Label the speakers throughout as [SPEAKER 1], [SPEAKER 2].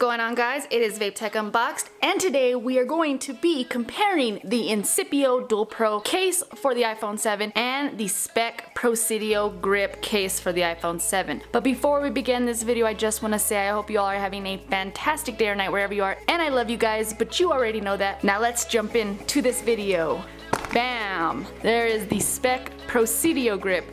[SPEAKER 1] going on, guys? It is Vape Tech Unboxed, and today we are going to be comparing the Incipio DualPro Case for the iPhone 7 and the Speck Presidio Grip case for the iPhone 7. But before we begin this video, I just want to say I hope you all are having a fantastic day or night wherever you are, and I love you guys, but you already know that. Now let's jump into this video. Bam! There is the Speck Presidio Grip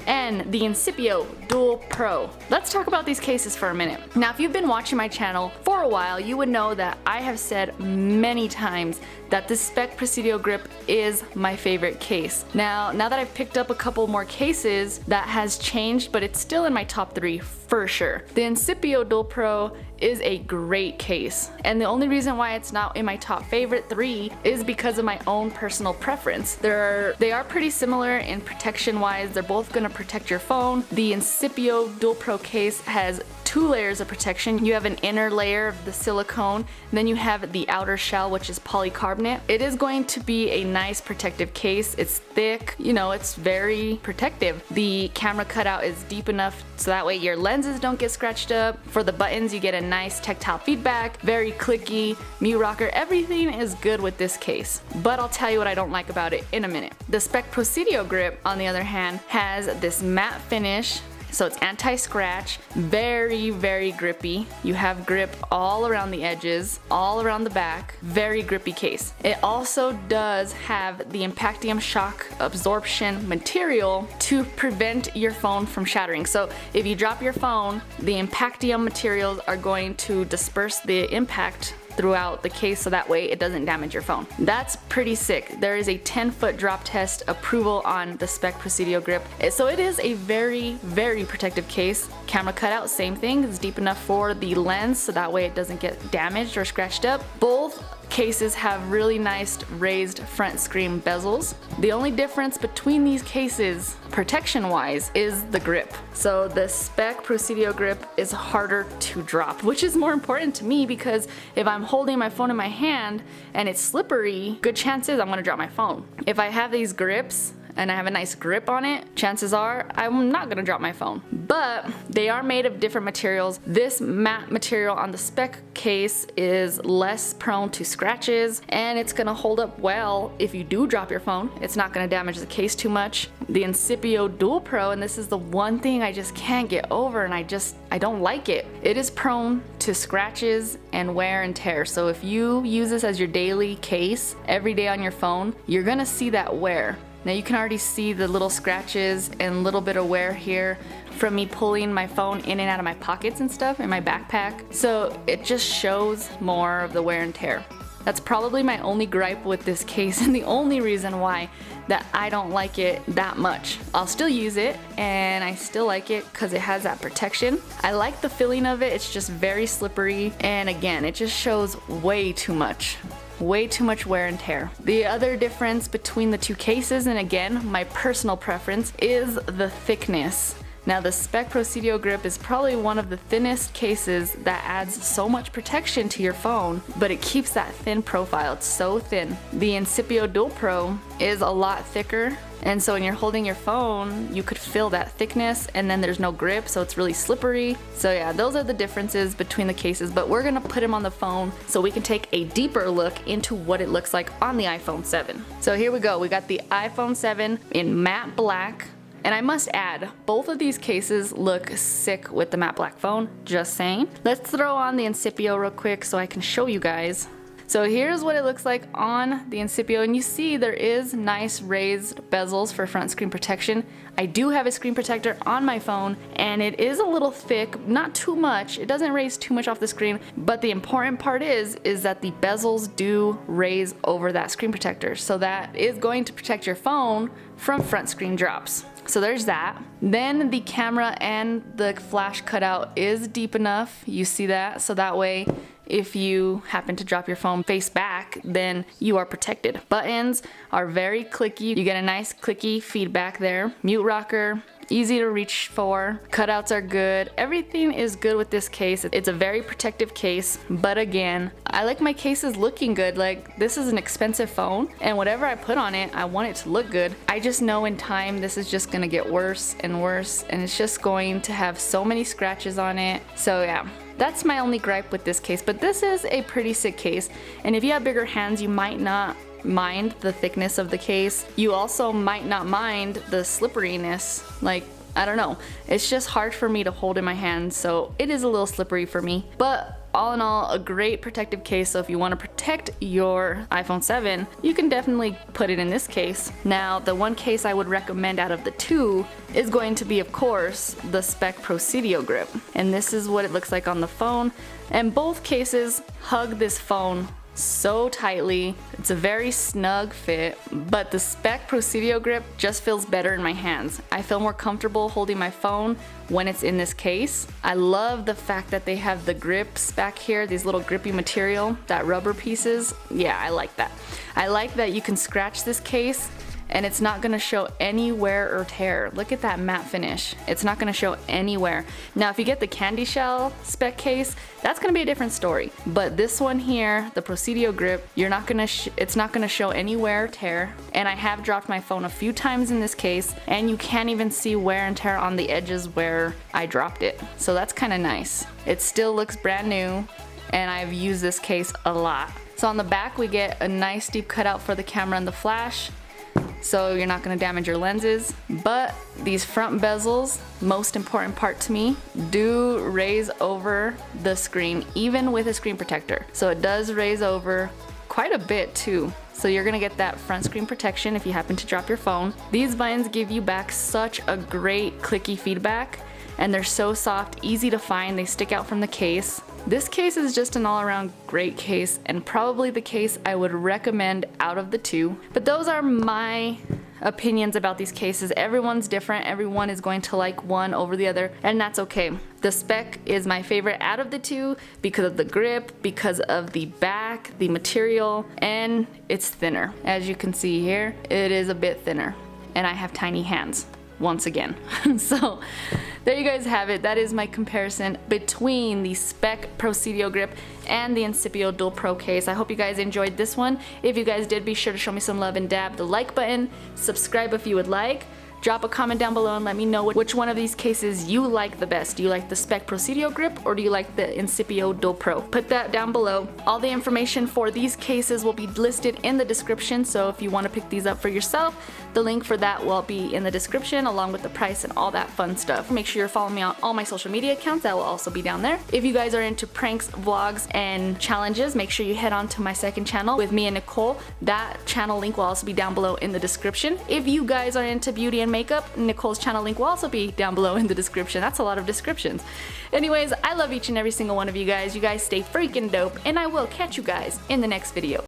[SPEAKER 1] and the Incipio DualPro. Let's talk about these cases for a minute. Now, if you've been watching my channel for a while, you would know that I have said many times that the Speck Presidio Grip is my favorite case. Now that I've picked up a couple more cases, that has changed, but it's still in my top 3 for sure. The Incipio DualPro is a great case, and the only reason why it's not in my top favorite 3 is because of my own personal preference. They are pretty similar in protection wise. They're both going to protect your phone. The Incipio DualPro case has 2 layers of protection. You have an inner layer of the silicone, and then you have the outer shell, which is polycarbonate. It is going to be a nice protective case. It's thick, you know, it's very protective. The camera cutout is deep enough so that way your lenses don't get scratched up. For the buttons, you get a nice tactile feedback, very clicky, mute rocker, everything is good with this case. But I'll tell you what I don't like about it in a minute. The Speck Presidio Grip, on the other hand, has this matte finish. So it's anti-scratch, very, very grippy. You have grip all around the edges, all around the back, very grippy case. It also does have the Impactium shock absorption material to prevent your phone from shattering. So if you drop your phone, the Impactium materials are going to disperse the impact throughout the case so that way it doesn't damage your phone. That's pretty sick. There is a 10-foot drop test approval on the Speck Presidio Grip. So it is a very, very protective case. Camera cutout, same thing. It's deep enough for the lens so that way it doesn't get damaged or scratched up. Both cases have really nice raised front screen bezels. The only difference between these cases, protection wise, is the grip. So the Speck Presidio Grip is harder to drop, which is more important to me because if I'm holding my phone in my hand and it's slippery, good chances I'm gonna drop my phone. If I have these grips and I have a nice grip on it, chances are I'm not gonna drop my phone. But they are made of different materials. This matte material on the Speck case is less prone to scratches, and it's gonna hold up well if you do drop your phone. It's not gonna damage the case too much. The Incipio DualPro, and this is the one thing I just can't get over, and I don't like it. It is prone to scratches and wear and tear. So if you use this as your daily case every day on your phone, you're gonna see that wear. Now you can already see the little scratches and a little bit of wear here from me pulling my phone in and out of my pockets and stuff in my backpack. So it just shows more of the wear and tear. That's probably my only gripe with this case and the only reason why that I don't like it that much. I'll still use it and I still like it because it has that protection. I like the feeling of it. It's just very slippery, and again, it just shows way too much wear and tear. The other difference between the 2 cases, and again, my personal preference, is the thickness. Now the Speck Presidio Grip is probably one of the thinnest cases that adds so much protection to your phone, but it keeps that thin profile. It's so thin. The Incipio DualPro is a lot thicker, and so when you're holding your phone, you could feel that thickness, and then there's no grip, so it's really slippery. So yeah, those are the differences between the cases, but we're gonna put them on the phone so we can take a deeper look into what it looks like on the iPhone 7. So here we go. We got the iPhone 7 in matte black. And I must add, both of these cases look sick with the matte black phone, just saying. Let's throw on the Incipio real quick so I can show you guys. So here's what it looks like on the Incipio, and you see there is nice raised bezels for front screen protection. I do have a screen protector on my phone, and it is a little thick, not too much. It doesn't raise too much off the screen, but the important part is that the bezels do raise over that screen protector. So that is going to protect your phone from front screen drops. So there's that. Then the camera and the flash cutout is deep enough. You see that? So that way, if you happen to drop your phone face back, then you are protected. Buttons are very clicky. You get a nice clicky feedback there. Mute rocker, easy to reach for. Cutouts are good. Everything is good with this case. It's a very protective case, but again, I like my cases looking good. Like, this is an expensive phone, and whatever I put on it, I want it to look good. I just know in time this is just gonna get worse and worse, and it's just going to have so many scratches on it. So yeah, That's my only gripe with this case, but this is a pretty sick case, and if you have bigger hands, you might not mind the thickness of the case. You also might not mind the slipperiness. Like, I don't know, it's just hard for me to hold in my hand, so it is a little slippery for me. But all in all, a great protective case, so if you want to protect your iPhone 7, you can definitely put it in this case. Now, the one case I would recommend out of the two is going to be, of course, the Speck Presidio Grip. And this is what it looks like on the phone. And both cases hug this phone so tightly. It's a very snug fit, but the Speck Presidio Grip just feels better in my hands. I feel more comfortable holding my phone when it's in this case. I love the fact that they have the grips back here, these little grippy material, that rubber pieces. Yeah, I like that. I like that you can scratch this case and it's not gonna show any wear or tear. Look at that matte finish. It's not gonna show anywhere. Now, if you get the candy shell Speck case, that's gonna be a different story. But this one here, the Presidio Grip, it's not gonna show any wear or tear. And I have dropped my phone a few times in this case, and you can't even see wear and tear on the edges where I dropped it. So that's kinda nice. It still looks brand new, and I've used this case a lot. So on the back, we get a nice deep cutout for the camera and the flash, so you're not going to damage your lenses. But these front bezels, most important part to me, do raise over the screen, even with a screen protector. So it does raise over quite a bit too. So you're gonna get that front screen protection if you happen to drop your phone. These buttons give you back such a great clicky feedback, and they're so soft, easy to find, they stick out from the case. This case is just an all-around great case, and probably the case I would recommend out of the two. But those are my opinions about these cases. Everyone's different, everyone is going to like one over the other, and that's okay. The Speck is my favorite out of the two because of the grip, because of the back, the material, and it's thinner. As you can see here, it is a bit thinner, and I have tiny hands once again. So there you guys have it. That is my comparison between the Speck Presidio Grip and the Incipio DualPro Case. I hope you guys enjoyed this one. If you guys did, be sure to show me some love and dab the like button, subscribe if you would like, drop a comment down below and let me know which one of these cases you like the best. Do you like the Speck Presidio Grip or do you like the Incipio DualPro? Put that down below. All the information for these cases will be listed in the description, so if you want to pick these up for yourself, the link for that will be in the description along with the price and all that fun stuff. Make sure you're following me on all my social media accounts. That will also be down there. If you guys are into pranks, vlogs, and challenges, make sure you head on to my second channel with me and Nicole. That channel link will also be down below in the description. If you guys are into beauty and makeup, Nicole's channel link will also be down below in the description. That's a lot of descriptions. Anyways, I love each and every single one of you guys. You guys stay freaking dope, and I will catch you guys in the next video.